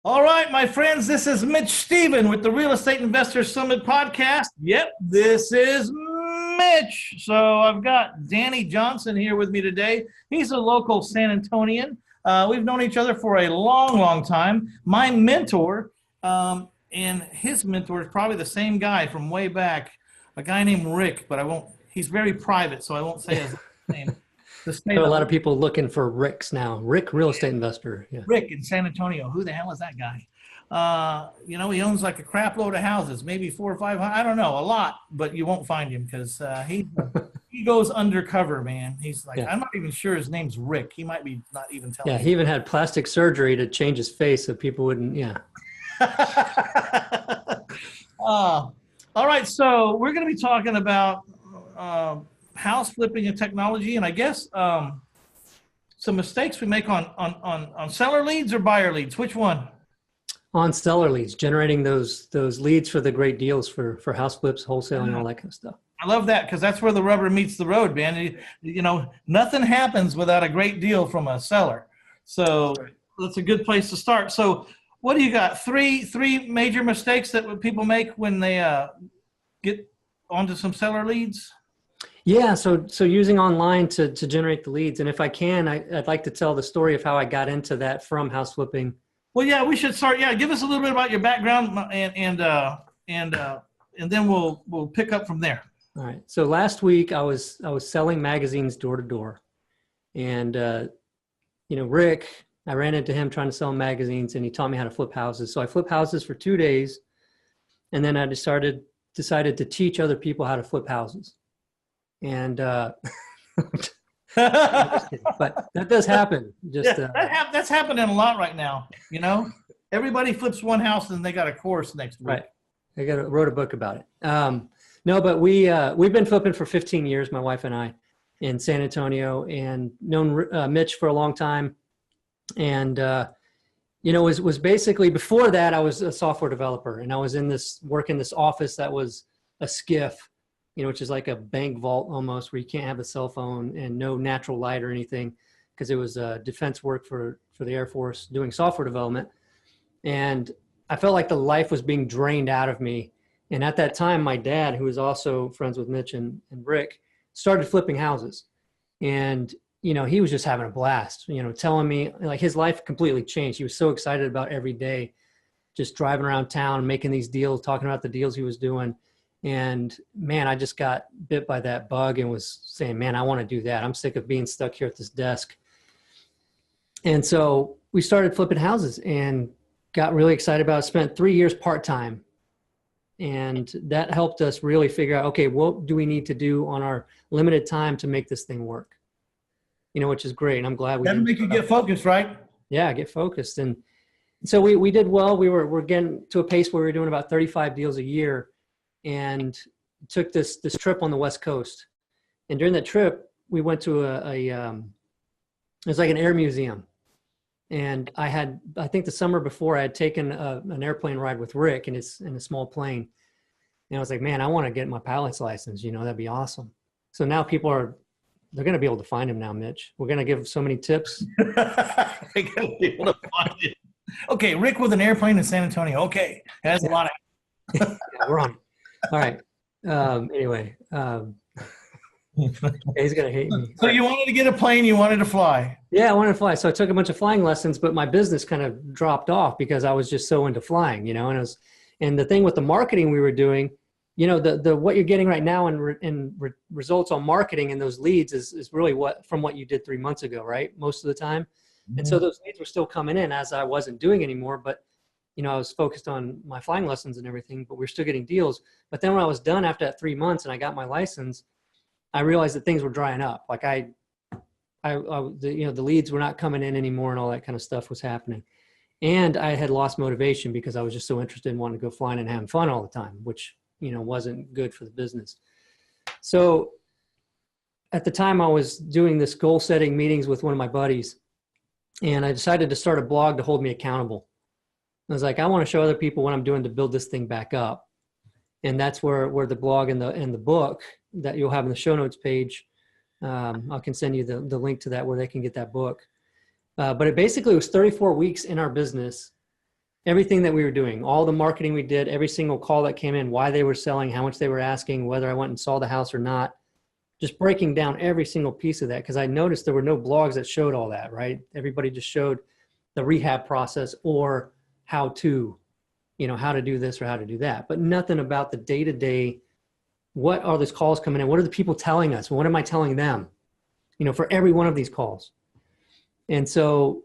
All right, my friends, this is Mitch Stephen with the Real Estate Investor Summit podcast. Yep, this is Mitch. So I've got Danny Johnson here with me today. He's a local San Antonian. We've known each other for a long, long time. My mentor and his mentor is probably the same guy from way back, a guy named Rick, but I won't, he's very private, so I won't say his name. There are a lot of people looking for Ricks now. Rick, real estate investor. Yeah. Rick in San Antonio. Who the hell is that guy? He owns like a crap load of houses, maybe 400 or 500. I don't know, a lot, but you won't find him because he goes undercover, man. He's like, yeah. I'm not even sure his name's Rick. He might be not even telling. Yeah, he even had plastic surgery to change his face so people wouldn't. Yeah. All right, so we're going to be talking about house flipping and technology, and I guess some mistakes we make on seller leads or buyer leads. Which one? On seller leads, generating those leads for the great deals for house flips, wholesaling, and all that kind of stuff. I love that because that's where the rubber meets the road, man. Nothing happens without a great deal from a seller. So that's a good place to start. So what do you got? Three major mistakes that people make when they get onto some seller leads? Yeah, so using online to generate the leads. And if I can, I'd like to tell the story of how I got into that from house flipping. Well, yeah, we should start. Yeah, give us a little bit about your background and then we'll pick up from there. All right. So last week I was selling magazines door to door, and Rick, I ran into him trying to sell magazines, and he taught me how to flip houses. So I flipped houses for 2 days, and then I decided to teach other people how to flip houses. And but that does happen. That's happening a lot right now. Everybody flips one house and they got a course next week. Right. I wrote a book about it. No, but we've been flipping for 15 years, my wife and I, in San Antonio, and known Mitch for a long time. And was basically, before that I was a software developer, and I was in this office that was a SCIF, which is like a bank vault almost, where you can't have a cell phone and no natural light or anything, because it was defense work for the Air Force doing software development. And I felt like the life was being drained out of me. And at that time, my dad, who was also friends with Mitch and Rick, started flipping houses. And, he was just having a blast, telling me, like, his life completely changed. He was so excited about every day, just driving around town, making these deals, talking about the deals he was doing. And man, I just got bit by that bug and was saying, man, I want to do that. I'm sick of being stuck here at this desk. And so we started flipping houses and got really excited about it. Spent 3 years part-time. And that helped us really figure out, okay, what do we need to do on our limited time to make this thing work? Which is great. And I'm glad we That'll make you get focused, right? Yeah, get focused. And so we did well. We're getting to a pace where we were doing about 35 deals a year, and took this trip on the West Coast. And during that trip, we went to it was like an air museum. And I think the summer before, I had taken an airplane ride with Rick in a small plane. And I was like, man, I want to get my pilot's license. That'd be awesome. So now they're going to be able to find him now, Mitch. We're going to give so many tips. They're going to be able to find him. Okay, Rick with an airplane in San Antonio. Okay, that's a lot of. Yeah, we're on. All right. Anyway, he's going to hate me. So you wanted to get a plane, you wanted to fly. Yeah, I wanted to fly. So I took a bunch of flying lessons, but my business kind of dropped off because I was just so into flying, and the thing with the marketing we were doing, the what you're getting right now in results on marketing and those leads is really from what you did 3 months ago, right? Most of the time. Mm-hmm. And so those leads were still coming in as I wasn't doing anymore, but I was focused on my flying lessons and everything, but we're still getting deals. But then when I was done after that 3 months and I got my license, I realized that things were drying up. Like the leads were not coming in anymore, and all that kind of stuff was happening. And I had lost motivation because I was just so interested in wanting to go flying and having fun all the time, which, wasn't good for the business. So at the time I was doing this goal setting meetings with one of my buddies, and I decided to start a blog to hold me accountable. I was like, I want to show other people what I'm doing to build this thing back up. And that's where the blog and the book that you'll have in the show notes page, I can send you the link to that where they can get that book. But it basically was 34 weeks in our business everything that we were doing, all the marketing we did, every single call that came in, why they were selling, how much they were asking, whether I went and saw the house or not, just breaking down every single piece of that. Because I noticed there were no blogs that showed all that, right? Everybody just showed the rehab process or how to, how to do this or how to do that, but nothing about the day-to-day. What are these calls coming in? What are the people telling us? What am I telling them, for every one of these calls? And so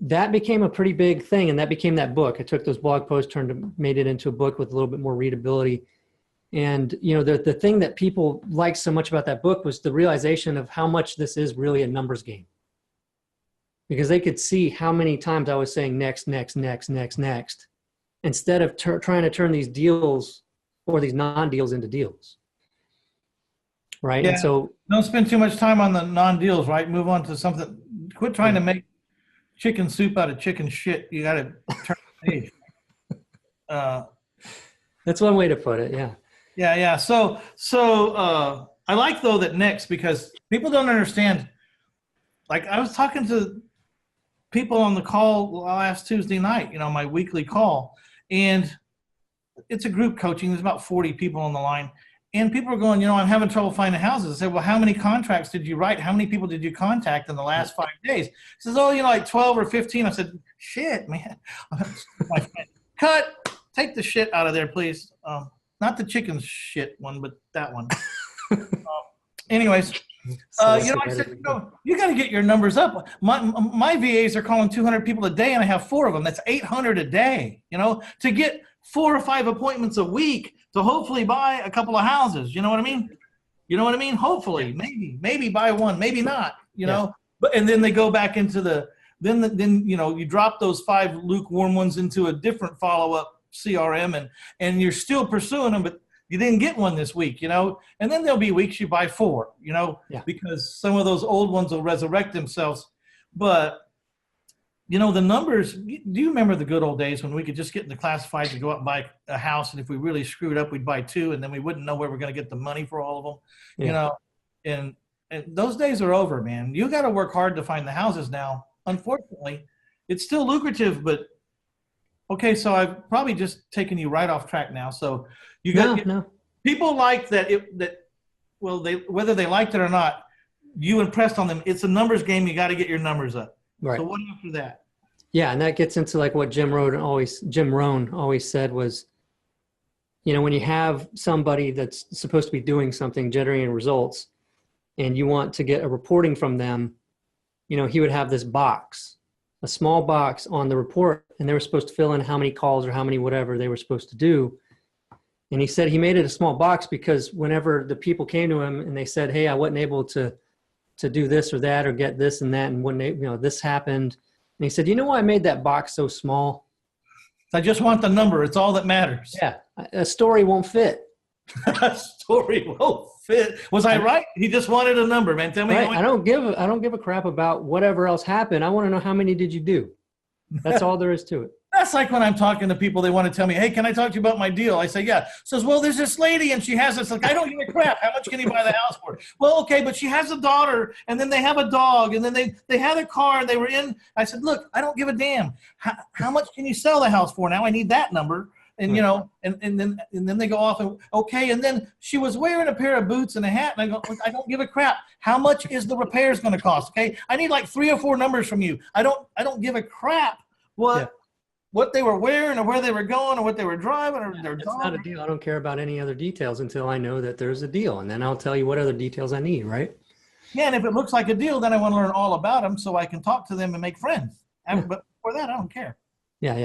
that became a pretty big thing. And that became that book. I took those blog posts, made it into a book with a little bit more readability. And, the thing that people liked so much about that book was the realization of how much this is really a numbers game. Because they could see how many times I was saying next, next, next, next, next, instead of trying to turn these deals or these non-deals into deals. Right. Yeah. And so Don't spend too much time on the non-deals, right? Move on to something. Quit trying to make chicken soup out of chicken shit. You got to turn the page. That's one way to put it. Yeah. Yeah. So I like though that next, because people don't understand. Like I was talking to people on the call last Tuesday night, my weekly call, and it's a group coaching. There's about 40 people on the line. And people are going, I'm having trouble finding houses. I said, well, how many contracts did you write? How many people did you contact in the last 5 days? He says, oh, like 12 or 15. I said, shit, man. My friend, cut. Take the shit out of there, please. Not the chicken shit one, but that one. Anyways, I said, you got to get your numbers up. My VAs are calling 200 people a day, and I have 4 of them. That's 800 a day, to get 4 or 5 appointments a week to hopefully buy a couple of houses. You know what I mean? Hopefully, maybe buy one, maybe not, but, and then they go back into then you drop those 5 lukewarm ones into a different follow-up CRM and you're still pursuing them, but you didn't get one this week, and then there'll be weeks you buy 4, because some of those old ones will resurrect themselves. But the numbers, do you remember the good old days when we could just get in the classifieds to go out and buy a house, and if we really screwed up, we'd buy 2, and then we wouldn't know where we're going to get the money for all of them, and those days are over, man. You got to work hard to find the houses now. Unfortunately, it's still lucrative, but okay, so I've probably just taken you right off track now. So you got people like that, whether they liked it or not, you impressed on them. It's a numbers game. You got to get your numbers up. Right. So what after that? Yeah, and that gets into like what Jim Rohn always said was, when you have somebody that's supposed to be doing something, generating results, and you want to get a reporting from them, he would have this box, a small box on the report, and they were supposed to fill in how many calls or how many whatever they were supposed to do. And he said he made it a small box because whenever the people came to him and they said, hey, I wasn't able to do this or that or get this and that, and when this happened, and he said, you know why I made that box so small? I just want the number. It's all that matters. Yeah. A story won't fit. A story won't fit. Was I right? He just wanted a number, man. Tell me. Right. I don't give a crap about whatever else happened. I want to know how many did you do? That's all there is to it. That's like when I'm talking to people, they want to tell me, hey, can I talk to you about my deal? I say, yeah. Says, well, there's this lady and she has this. Like, I don't give a crap. How much can you buy the house for? Well, okay, but she has a daughter and then they have a dog and then they had a car and they were in. I said, look, I don't give a damn. How much can you sell the house for? Now I need that number. And, and then they go off and, okay. And then she was wearing a pair of boots and a hat. And I go, I don't give a crap. How much is the repairs going to cost? Okay. I need like 3 or 4 numbers from you. I don't give a crap what they were wearing or where they were going or what they were driving or their dog. It's not a deal. I don't care about any other details until I know that there's a deal. And then I'll tell you what other details I need, right? Yeah, and if it looks like a deal, then I want to learn all about them so I can talk to them and make friends. But for that, I don't care. Yeah,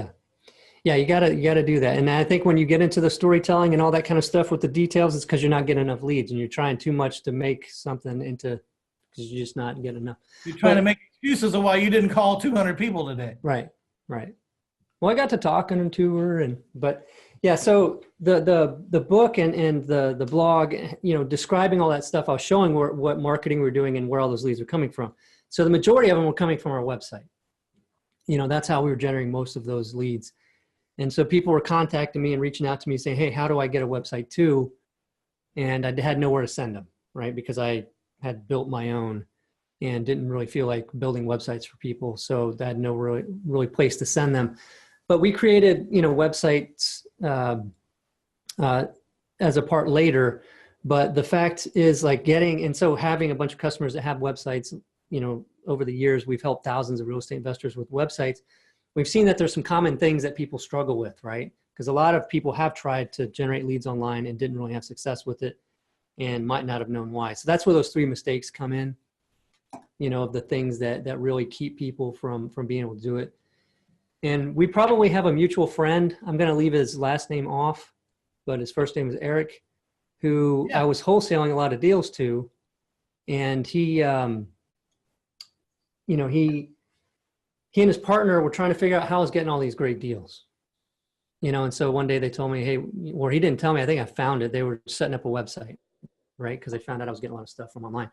you gotta do that. And I think when you get into the storytelling and all that kind of stuff with the details, it's because you're not getting enough leads and you're trying too much to make something into, because you're just not getting enough. You're trying to make excuses of why you didn't call 200 people today. Right. Well, I got to talking to her, but yeah. So the book and the blog, describing all that stuff, I was showing what marketing we're doing and where all those leads are coming from. So the majority of them were coming from our website. That's how we were generating most of those leads. And so people were contacting me and reaching out to me saying, hey, how do I get a website too? And I had nowhere to send them, right? Because I had built my own and didn't really feel like building websites for people. So I had no really place to send them. but we created, websites as a part later. But the fact is, like, having a bunch of customers that have websites, over the years, we've helped thousands of real estate investors with websites. We've seen that there's some common things that people struggle with, right? Because a lot of people have tried to generate leads online and didn't really have success with it and might not have known why. So that's where those 3 mistakes come in, of the things that really keep people from being able to do it. And we probably have a mutual friend. I'm going to leave his last name off, but his first name is Eric, who I was wholesaling a lot of deals to. And he and his partner were trying to figure out how I was getting all these great deals. And so one day they told me, hey, or he didn't tell me, I think I found it. They were setting up a website, right? Because they found out I was getting a lot of stuff from online.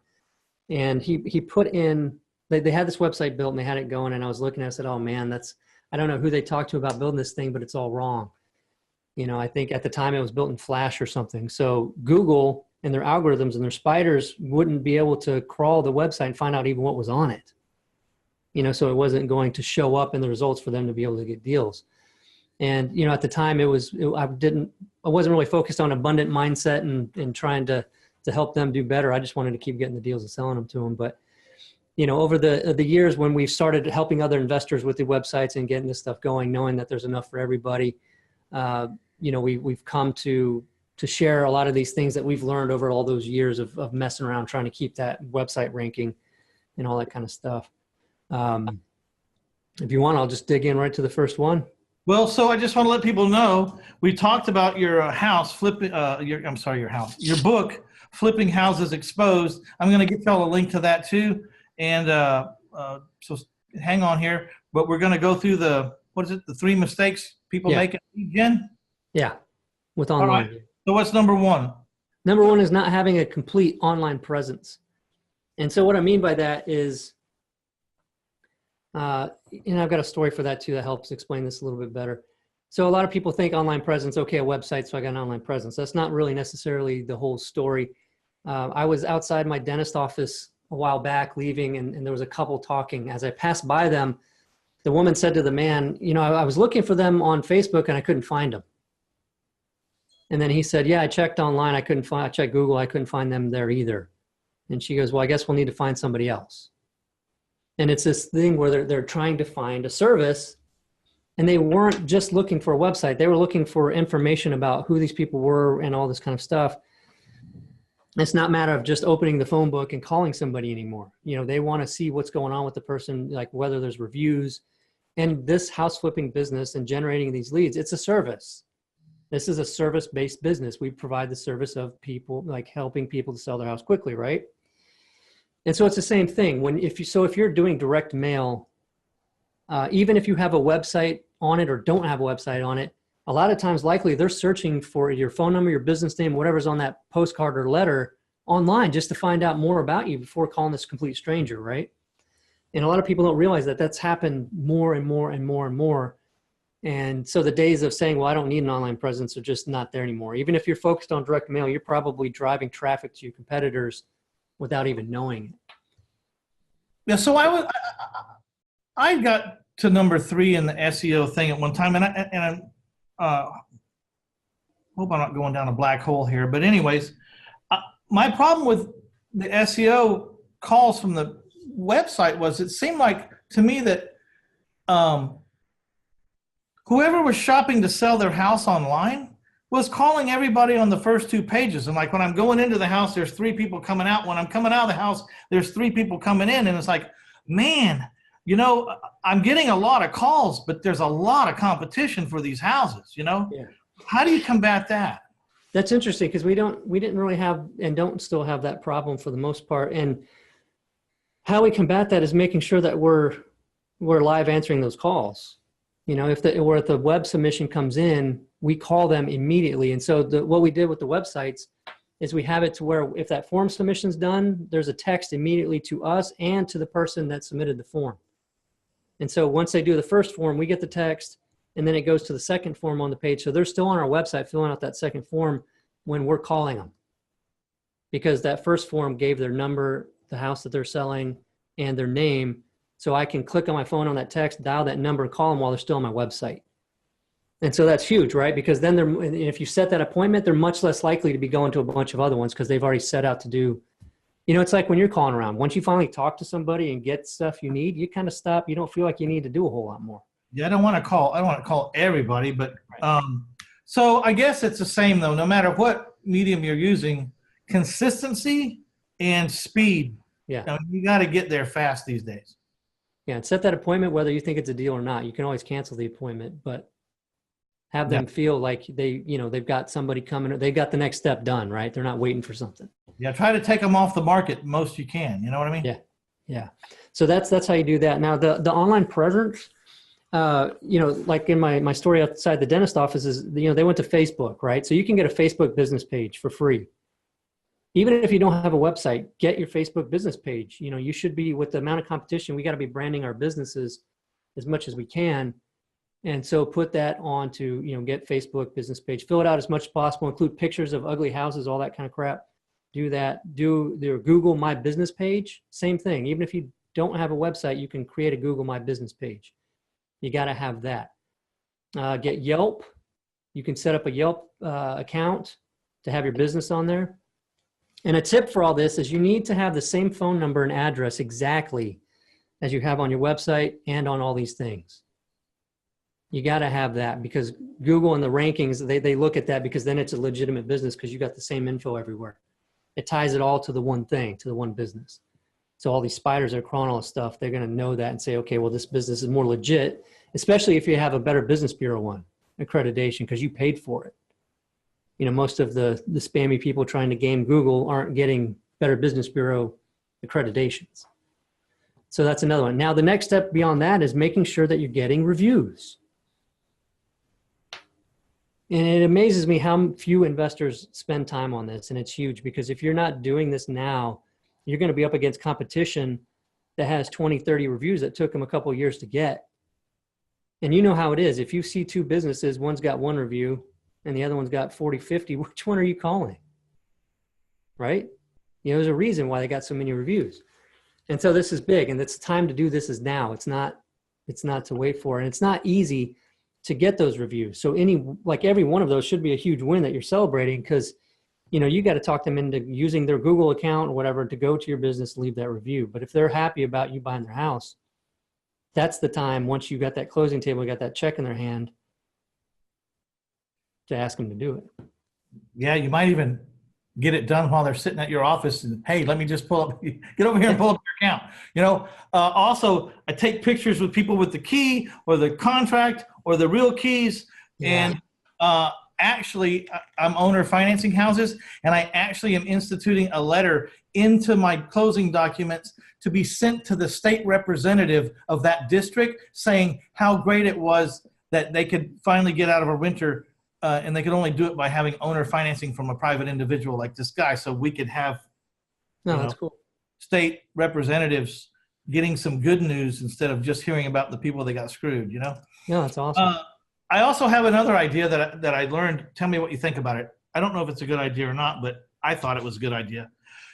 And he put in, they had this website built and they had it going, and I was looking, I said, oh man, I don't know who they talked to about building this thing, but it's all wrong. I think at the time it was built in Flash or something. So Google and their algorithms and their spiders wouldn't be able to crawl the website and find out even what was on it. So it wasn't going to show up in the results for them to be able to get deals. And, at the time I wasn't really focused on abundant mindset and trying to help them do better. I just wanted to keep getting the deals and selling them to them. But, over the years when we've started helping other investors with the websites and getting this stuff going, knowing that there's enough for everybody, we've come to share a lot of these things that we've learned over all those years of messing around, trying to keep that website ranking and all that kind of stuff. If you want, I'll just dig in right to the first one. Well, so I just want to let people know, we talked about your your book, Flipping Houses Exposed. I'm going to get y'all a link to that too. And so hang on here, but we're going to go through the 3 mistakes people make in lead gen? Yeah, with online. All right. So what's number 1? Number 1 is not having a complete online presence. And so what I mean by that is, and I've got a story for that too that helps explain this a little bit better. So a lot of people think online presence, okay, a website, so I got an online presence. That's not really necessarily the whole story. I was outside my dentist office a while back leaving, and there was a couple talking. As I passed by them, the woman said to the man, I was looking for them on Facebook and I couldn't find them. And then he said, yeah, I checked online. I checked Google. I couldn't find them there either. And she goes, well, I guess we'll need to find somebody else. And it's this thing where they're trying to find a service, and they weren't just looking for a website. They were looking for information about who these people were and all this kind of stuff. It's not a matter of just opening the phone book and calling somebody anymore. They want to see what's going on with the person, like whether there's reviews. And this house flipping business and generating these leads, it's a service. This is a service-based business. We provide the service of people, like helping people to sell their house quickly, right? And so it's the same thing. If you're doing direct mail, even if you have a website on it or don't have a website on it, a lot of times likely they're searching for your phone number, your business name, whatever's on that postcard or letter online just to find out more about you before calling this complete stranger, right? And a lot of people don't realize that that's happened more and more and more and more. And so the days of saying, well, I don't need an online presence are just not there anymore. Even if you're focused on direct mail, you're probably driving traffic to your competitors without even knowing it. Yeah, so I got to number 3 in the SEO thing at one time, and I hope I'm not going down a black hole here. But anyways, my problem with the SEO calls from the website was it seemed like to me that whoever was shopping to sell their house online was calling everybody on the first 2 pages. And like when I'm going into the house, there's 3 people coming out. When I'm coming out of the house, there's 3 people coming in. And it's like, man, I'm getting a lot of calls, but there's a lot of competition for these houses, Yeah. How do you combat that? That's interesting because we didn't really have and don't still have that problem for the most part. And how we combat that is making sure that we're live answering those calls. If the web submission comes in, we call them immediately. And so what we did with the websites is we have it to where if that form submission is done, there's a text immediately to us and to the person that submitted the form. And so once they do the first form, we get the text, and then it goes to the second form on the page. So they're still on our website filling out that second form when we're calling them, because that first form gave their number, the house that they're selling, and their name. So I can click on my phone on that text, dial that number, and call them while they're still on my website. And so that's huge, right? Because then if you set that appointment, they're much less likely to be going to a bunch of other ones because they've already set out to do, it's like when you're calling around, once you finally talk to somebody and get stuff you need, you kind of stop. You don't feel like you need to do a whole lot more. Yeah, I don't want to call everybody, but so I guess it's the same though, no matter what medium you're using, consistency and speed. Yeah. I mean, you got to get there fast these days. Yeah. And set that appointment, whether you think it's a deal or not. You can always cancel the appointment, but have them feel like they've got somebody coming, they've got the next step done, right? They're not waiting for something. Yeah. Try to take them off the market most you can. You know what I mean? Yeah. Yeah. So that's how you do that. Now the online presence, like in my story outside the dentist office is, they went to Facebook, right? So you can get a Facebook business page for free. Even if you don't have a website, get your Facebook business page. You should be, with the amount of competition, we got to be branding our businesses as much as we can. And so put that on to, get Facebook business page, fill it out as much as possible, include pictures of ugly houses, all that kind of crap. Do that. Do their Google My Business page. Same thing. Even if you don't have a website, you can create a Google My Business page. You got to have that. Get Yelp. You can set up a Yelp account to have your business on there. And a tip for all this is you need to have the same phone number and address exactly as you have on your website and on all these things. You got to have that because Google and the rankings, they look at that because then it's a legitimate business because you got the same info everywhere. It ties it all to the one thing, to the one business. So all these spiders that are crawling all this stuff, they're going to know that and say, okay, well, this business is more legit, especially if you have a Better Business Bureau one accreditation because you paid for it. Most of the spammy people trying to game Google aren't getting Better Business Bureau accreditations. So that's another one. Now, the next step beyond that is making sure that you're getting reviews. And it amazes me how few investors spend time on this. And it's huge because if you're not doing this now, you're going to be up against competition that has 20, 30 reviews that took them a couple of years to get. And you know how it is. If you see two businesses, one's got one review and the other one's got 40, 50, which one are you calling? Right? There's a reason why they got so many reviews. And so this is big, and it's time to do this is now. It's not to wait for. And it's not easy to get those reviews. So every one of those should be a huge win that you're celebrating because, you got to talk them into using their Google account or whatever to go to your business and leave that review. But if they're happy about you buying their house, that's the time, once you got that closing table, you got that check in their hand, to ask them to do it. Yeah, you might even get it done while they're sitting at your office and, hey, let me just pull up, get over here and pull up your account. Also, I take pictures with people with the key or the contract or the real keys. Yeah. And actually, I'm owner of financing houses, and I actually am instituting a letter into my closing documents to be sent to the state representative of that district saying how great it was that they could finally get out of a winter and they could only do it by having owner financing from a private individual like this guy. So we could have that's cool. State representatives getting some good news instead of just hearing about the people that got screwed, Yeah, that's awesome. I also have another idea that I learned. Tell me what you think about it. I don't know if it's a good idea or not, but I thought it was a good idea.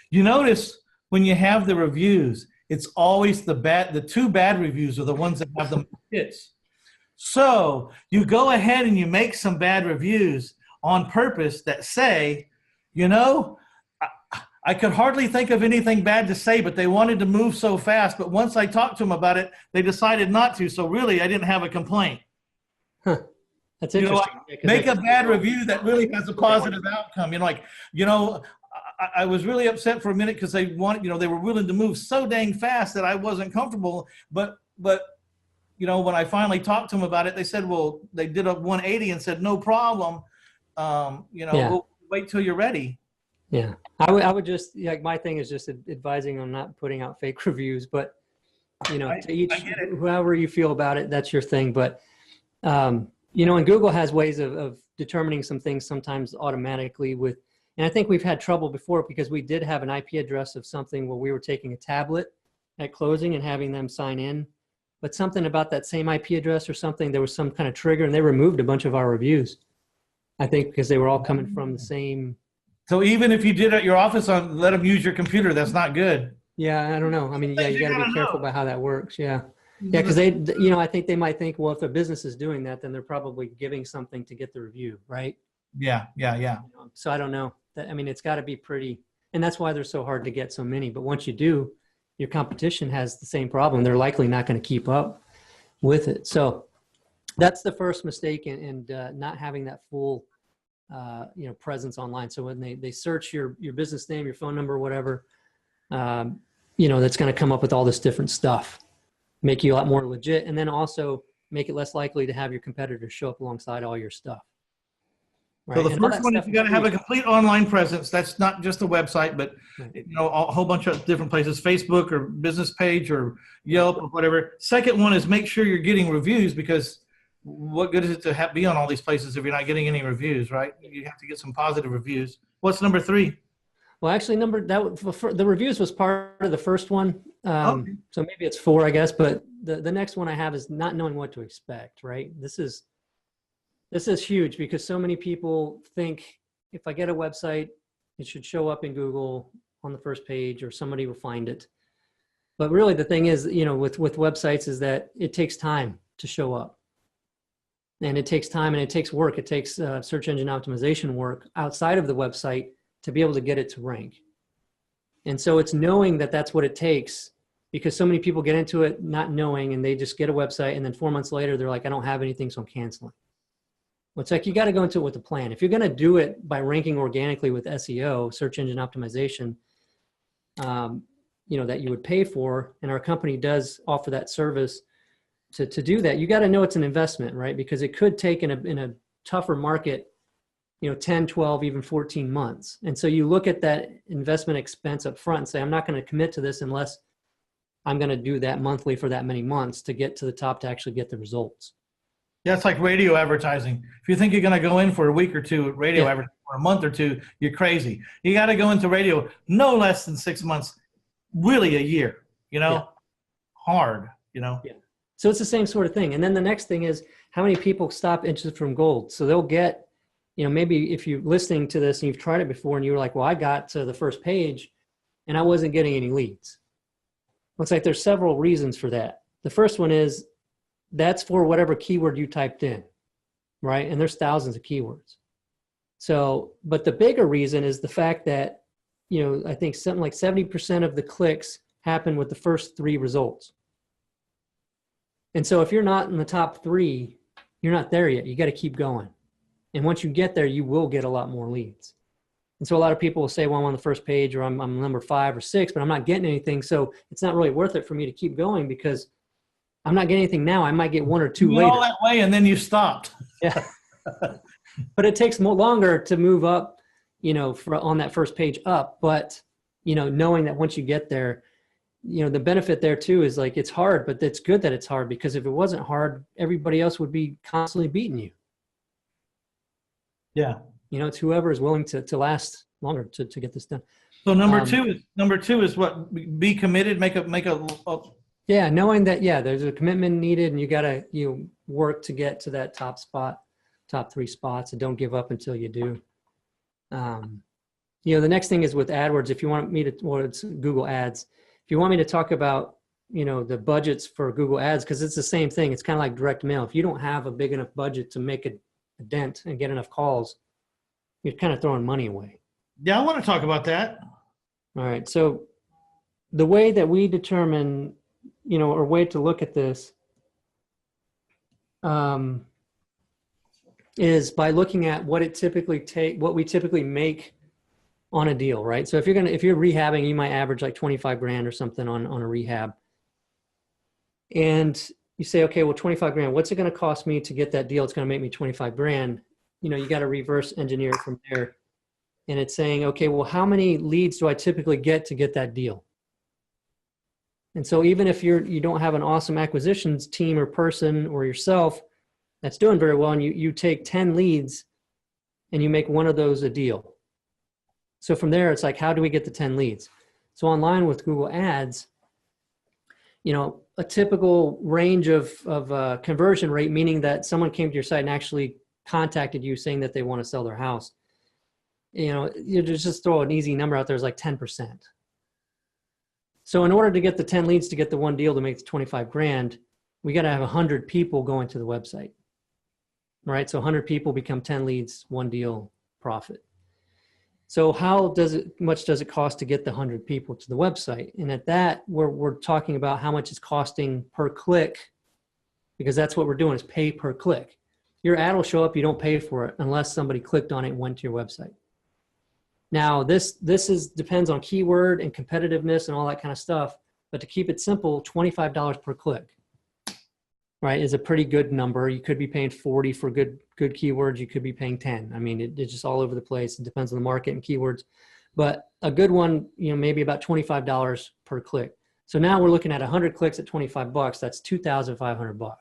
You notice when you have the reviews, it's always the two bad reviews are the ones that have the hits. So you go ahead and you make some bad reviews on purpose that say, I could hardly think of anything bad to say, but they wanted to move so fast. But once I talked to them about it, they decided not to. So really, I didn't have a complaint. Huh. That's interesting. Make a bad review that really has a positive outcome. I was really upset for a minute because they wanted, they were willing to move so dang fast that I wasn't comfortable. But when I finally talked to them about it, they said, well, they did a 180 and said, no problem. We'll wait till you're ready. Yeah. I would just, my thing is just advising on not putting out fake reviews, but, to each, however you feel about it, that's your thing. But, and Google has ways of determining some things sometimes automatically and I think we've had trouble before because we did have an IP address of something where we were taking a tablet at closing and having them sign in. But something about that same IP address or something, there was some kind of trigger and they removed a bunch of our reviews. I think because they were all coming from the same. So even if you did at your office let them use your computer, that's not good. Yeah, I don't know. I mean, you got to be careful about how that works. Yeah. Yeah, because I think they might think, well, if a business is doing that, then they're probably giving something to get the review, right? Yeah. So I don't know. I mean, it's got to be pretty, and that's why they're so hard to get so many. But once you do, your competition has the same problem. They're likely not going to keep up with it. So that's the first mistake in not having that full, presence online. So when they search your business name, your phone number, whatever, that's going to come up with all this different stuff, make you a lot more legit, and then also make it less likely to have your competitors show up alongside all your stuff. Right? So the first one is you got to have a complete online presence. That's not just a website, but a whole bunch of different places, Facebook or business page or Yelp or whatever. Second one is make sure you're getting reviews, because what good is it to be on all these places if you're not getting any reviews, right? You have to get some positive reviews. What's number 3? Well, actually, the reviews was part of the first one. Okay. So maybe it's 4, I guess. But the next one I have is not knowing what to expect, right? This is huge, because so many people think if I get a website, it should show up in Google on the first page or somebody will find it. But really the thing is, with websites is that it takes time to show up. And it takes time and it takes work. It takes search engine optimization work outside of the website to be able to get it to rank. And so it's knowing that that's what it takes, because so many people get into it not knowing, and they just get a website and then 4 months later, they're like, I don't have anything, so I'm canceling. Well, it's like, you got to go into it with a plan. If you're going to do it by ranking organically with SEO, search engine optimization, that you would pay for, and our company does offer that service to do that, you got to know it's an investment, right? Because it could take in a tougher market, 10, 12, even 14 months. And so you look at that investment expense up front and say, I'm not going to commit to this unless I'm going to do that monthly for that many months to get to the top to actually get the results. Yeah, it's like radio advertising. If you think you're going to go in for a week or two, radio advertising for a month or two, you're crazy. You got to go into radio no less than 6 months, really a year, hard, Yeah. So it's the same sort of thing. And then the next thing is, how many people stop inches from gold? So they'll get, maybe if you're listening to this and you've tried it before and you were like, well, I got to the first page and I wasn't getting any leads. Looks like there's several reasons for that. The first one is that's for whatever keyword you typed in, right? And there's thousands of keywords. So, but the bigger reason is the fact that, I think something like 70% of the clicks happen with the first 3 results. And so if you're not in the top 3, you're not there yet. You got to keep going. And once you get there, you will get a lot more leads. And so a lot of people will say, well, I'm on the first page, or I'm number 5 or 6, but I'm not getting anything. So it's not really worth it for me to keep going, because I'm not getting anything now. I might get 1 or 2 later. All that way, and then you stopped. Yeah. But it takes longer to move up, on that first page up. But, knowing that once you get there, the benefit there too is, like, it's hard, but it's good that it's hard, because if it wasn't hard, everybody else would be constantly beating you. Yeah. It's whoever is willing to last longer to get this done. So number two is what? Be committed, make a yeah, knowing that, there's a commitment needed, and you got to work to get to that top 3 spots, and don't give up until you do. The next thing is with AdWords. If you want me to, well, it's Google Ads. If you want me to talk about, the budgets for Google Ads, because it's the same thing. It's kind of like direct mail. If you don't have a big enough budget to make a dent and get enough calls, you're kind of throwing money away. Yeah, I want to talk about that. All right. So the way that we determine, or way to look at this is by looking at what we typically make on a deal, right? So if you're rehabbing, you might average like 25 grand or something on a rehab. And you say, okay, well, 25 grand, what's it going to cost me to get that deal? It's going to make me 25 grand. You got to reverse engineer it from there. And it's saying, okay, well, how many leads do I typically get to get that deal? And so even if you don't have an awesome acquisitions team or person or yourself that's doing very well, and you take 10 leads and you make one of those a deal. So from there, it's like, how do we get the 10 leads? So online with Google Ads, a typical range of conversion rate, meaning that someone came to your site and actually contacted you saying that they want to sell their house. You just throw an easy number out there, is like 10%. So in order to get the 10 leads to get the one deal to make the 25 grand, we got to have 100 people going to the website, right? So 100 people become 10 leads, one deal, profit. So how much does it cost to get the 100 people to the website? And at that, we're talking about how much it's costing per click, because that's what we're doing is pay per click. Your ad will show up, you don't pay for it unless somebody clicked on it and went to your website. Now, this depends on keyword and competitiveness and all that kind of stuff. But to keep it simple, $25 per click, right, is a pretty good number. You could be paying 40 for good keywords. You could be paying 10. I mean, it's just all over the place. It depends on the market and keywords. But a good one, maybe about $25 per click. So now we're looking at 100 clicks at $25. That's $2,500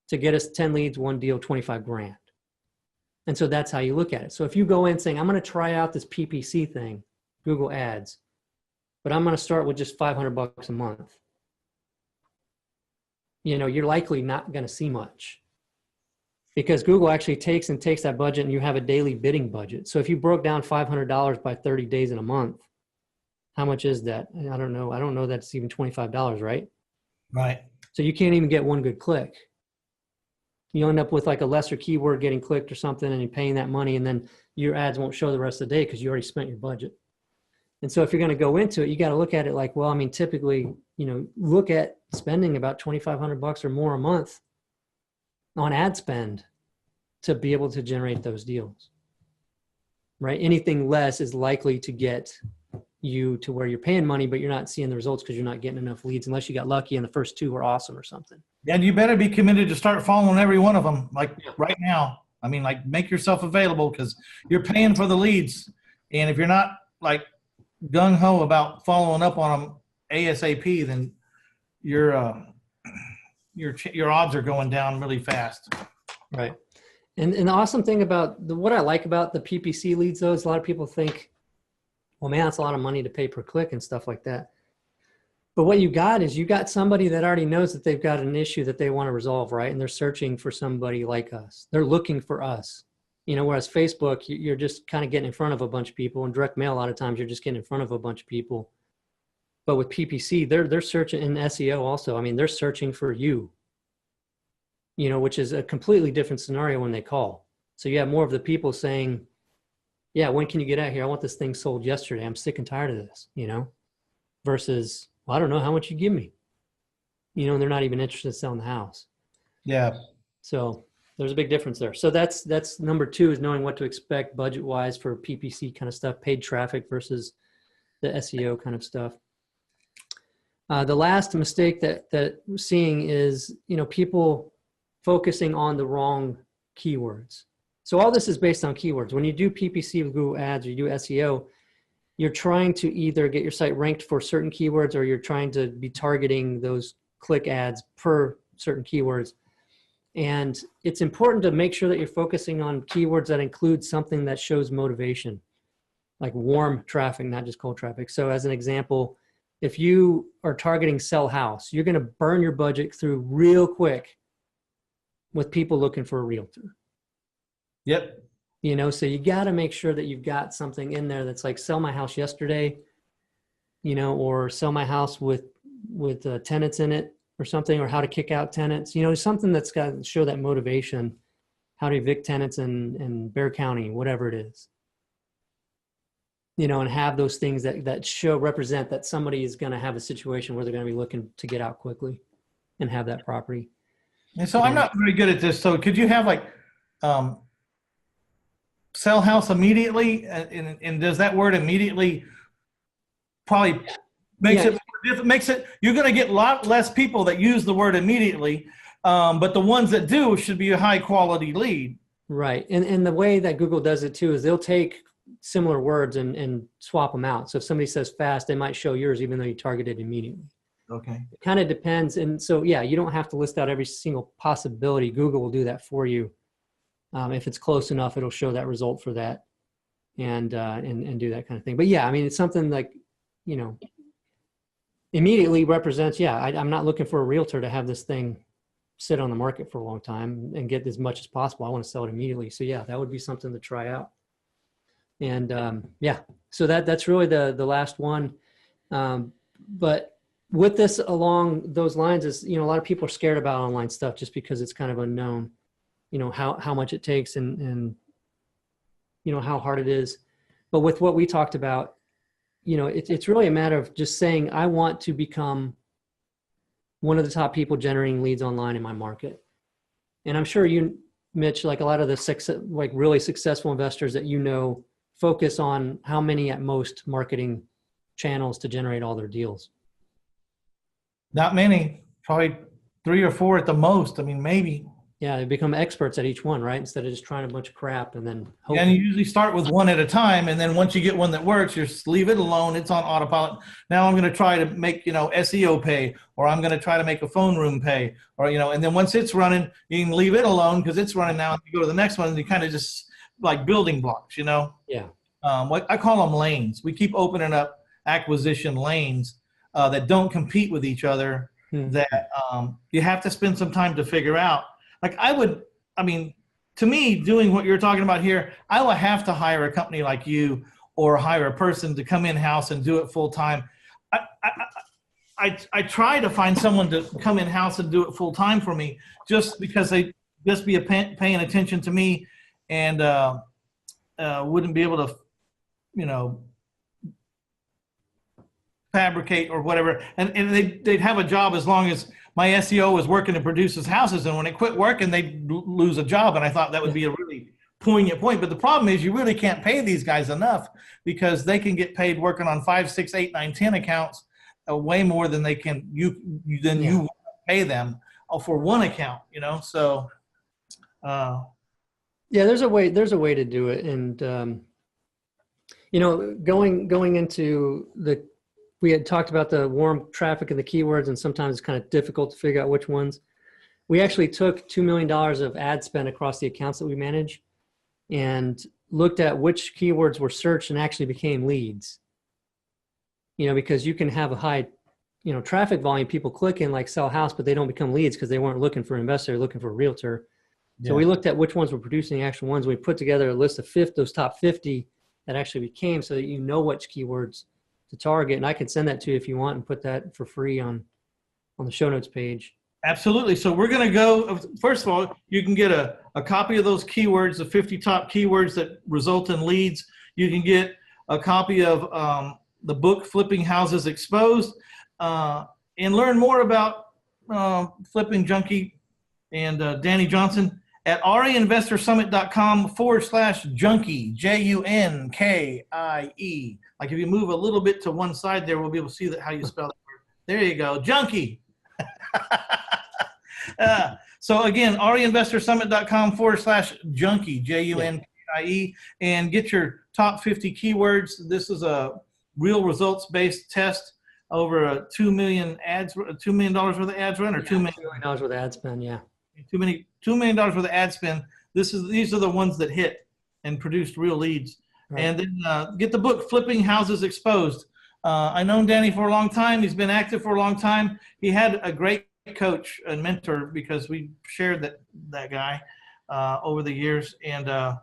to get us 10 leads, one deal, 25 grand. And so that's how you look at it. So if you go in saying, I'm going to try out this PPC thing, Google Ads, but I'm going to start with just $500 a month, you're likely not going to see much, because Google actually takes that budget, and you have a daily bidding budget. So if you broke down $500 by 30 days in a month, how much is that? I don't know. I don't know that's even $25, right? Right. So you can't even get one good click. You end up with like a lesser keyword getting clicked or something, and you're paying that money, and then your ads won't show the rest of the day because you already spent your budget. And so if you're going to go into it, you got to look at it like, well, I mean, typically, look at spending about $2,500 or more a month on ad spend to be able to generate those deals, right? Anything less is likely to get you to where you're paying money, but you're not seeing the results because you're not getting enough leads, unless you got lucky and the first two were awesome or something. And you better be committed to start following every one of them, like right now. I mean, like, make yourself available, because you're paying for the leads. And if you're not like gung-ho about following up on them ASAP, then your odds are going down really fast. Right. And the awesome thing about what I like about the PPC leads, though, is a lot of people think, well, man, that's a lot of money to pay per click and stuff like that. But what you got is you got somebody that already knows that they've got an issue that they want to resolve, right? And they're searching for somebody like us. They're looking for us. Whereas Facebook, you're just kind of getting in front of a bunch of people, and direct mail, a lot of times you're just getting in front of a bunch of people. But with PPC, they're searching, in SEO also. I mean, they're searching for you, which is a completely different scenario when they call. So you have more of the people saying, yeah, when can you get out here? I want this thing sold yesterday. I'm sick and tired of this, versus, well, I don't know how much you give me, and they're not even interested in selling the house. Yeah. So there's a big difference there. So that's number two, is knowing what to expect budget wise for PPC kind of stuff, paid traffic versus the SEO kind of stuff. The last mistake that we're seeing is, people focusing on the wrong keywords. So all this is based on keywords. When you do PPC with Google Ads, or you do SEO, you're trying to either get your site ranked for certain keywords, or you're trying to be targeting those click ads per certain keywords. And it's important to make sure that you're focusing on keywords that include something that shows motivation, like warm traffic, not just cold traffic. So as an example, if you are targeting sell house, you're going to burn your budget through real quick with people looking for a realtor. Yep. So you got to make sure that you've got something in there that's like, sell my house yesterday, or sell my house with tenants in it or something, or how to kick out tenants, something that's got to show that motivation, how to evict tenants in Bexar County, whatever it is, and have those things that represent that somebody is going to have a situation where they're going to be looking to get out quickly and have that property. And so I'm not very good at this. So could you have like, sell house immediately, and does that word immediately probably makes it you're going to get a lot less people that use the word immediately, but the ones that do should be a high quality lead, right? And the way that Google does it too is they'll take similar words and swap them out. So if somebody says fast, they might show yours even though you targeted immediately. Okay. It kind of depends. And so you don't have to list out every single possibility. Google will do that for you. If it's close enough, it'll show that result for that, and do that kind of thing. But yeah, I mean, it's something like, immediately represents, I'm not looking for a realtor to have this thing sit on the market for a long time and get as much as possible. I want to sell it immediately. So that would be something to try out. And so that's really the last one. But with this along those lines is, a lot of people are scared about online stuff just because it's kind of unknown, how much it takes and how hard it is. But with what we talked about, it's really a matter of just saying, I want to become one of the top people generating leads online in my market. And I'm sure you, Mitch, like a lot of the really successful investors that focus on how many at most marketing channels to generate all their deals. Not many, probably 3 or 4 at the most. I mean, maybe. Yeah, they become experts at each one, right? Instead of just trying a bunch of crap and then hoping. And you usually start with one at a time, and then once you get one that works, you just leave it alone. It's on autopilot. Now I'm going to try to make SEO pay, or I'm going to try to make a phone room pay, or and then once it's running, you can leave it alone because it's running now. And you go to the next one, and you kind of just like building blocks, Yeah. What I call them lanes. We keep opening up acquisition lanes that don't compete with each other. That you have to spend some time to figure out. Like to me, doing what you're talking about here, I will have to hire a company like you or hire a person to come in-house and do it full-time. I try to find someone to come in-house and do it full-time for me just because they just be paying attention to me and wouldn't be able to, fabricate or whatever. And they'd have a job as long as my SEO was working and produces houses, and when it quit working, they'd lose a job. And I thought that would be a really poignant point. But the problem is you really can't pay these guys enough because they can get paid working on 5, 6, 8, 9, 10 accounts way more than they can you pay them for one account. So there's a way to do it. And going into we had talked about the warm traffic and the keywords, and sometimes it's kind of difficult to figure out which ones. We actually took $2 million of ad spend across the accounts that we manage and looked at which keywords were searched and actually became leads. Because you can have a high, traffic volume, people click in like sell a house, but they don't become leads because they weren't looking for an investor, looking for a realtor. Yeah. So we looked at which ones were producing the actual ones. We put together a list of those top 50 that actually became, so that which keywords to target. And I can send that to you if you want and put that for free on the show notes page. Absolutely. So we're going to go, first of all, you can get a copy of those keywords, the 50 top keywords that result in leads. You can get a copy of the book, Flipping Houses Exposed, and learn more about FlippingJunkie and Danny Johnson at reinvestorsummit.com/junkie, Junkie. Like if you move a little bit to one side there, we'll be able to see how you spell that word. There you go, junkie. So again, reinvestorsummit.com/junkie, Junkie, and get your top 50 keywords. This is a real results-based test over $2 million worth of ads run, or $2 million worth of ad spend. Yeah. $2 million worth of ad spend. These are the ones that hit and produced real leads. Right. And then get the book, Flipping Houses Exposed. I've known Danny for a long time. He's been active for a long time. He had a great coach and mentor because we shared that guy over the years. And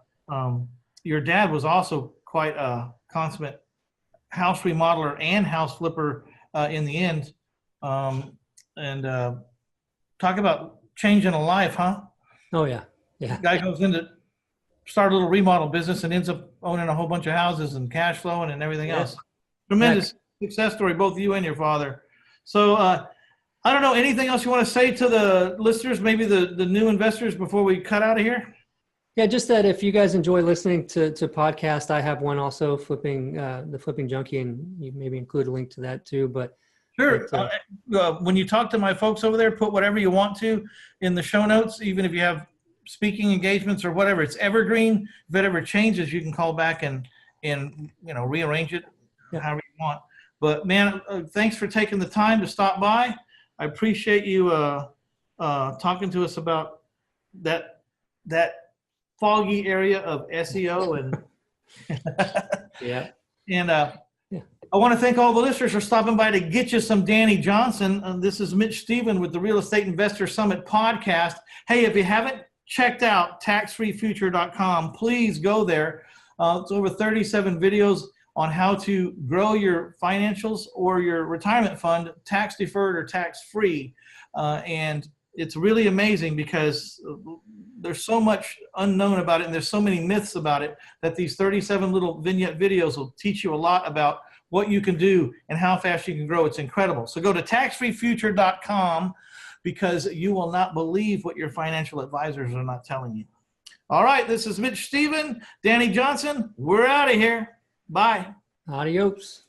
your dad was also quite a consummate house remodeler and house flipper in the end. And talk about changing a life, huh? Oh, yeah. Yeah. Guy goes into start a little remodel business and ends up owning a whole bunch of houses and cash flowing and everything else. Tremendous success story, both you and your father. So I don't know, anything else you want to say to the listeners, maybe the new investors before we cut out of here? Yeah, just that if you guys enjoy listening to podcasts, I have one also, the FlippingJunkie, and you maybe include a link to that too. But sure. When you talk to my folks over there, put whatever you want to in the show notes, even if you have speaking engagements or whatever. It's evergreen. If it ever changes, you can call back and rearrange it however you want. But man, thanks for taking the time to stop by. I appreciate you talking to us about that foggy area of SEO and yeah. And I want to thank all the listeners for stopping by to get you some Danny Johnson. This is Mitch Stephen with the Real Estate Investor Summit podcast. Hey, if you haven't checked out taxfreefuture.com, please go there. It's over 37 videos on how to grow your financials or your retirement fund tax deferred or tax free. And it's really amazing because there's so much unknown about it and there's so many myths about it that these 37 little vignette videos will teach you a lot about what you can do and how fast you can grow. It's incredible. So go to taxfreefuture.com because you will not believe what your financial advisors are not telling you. All right, this is Mitch Stephen, Danny Johnson. We're out of here. Bye. Adios.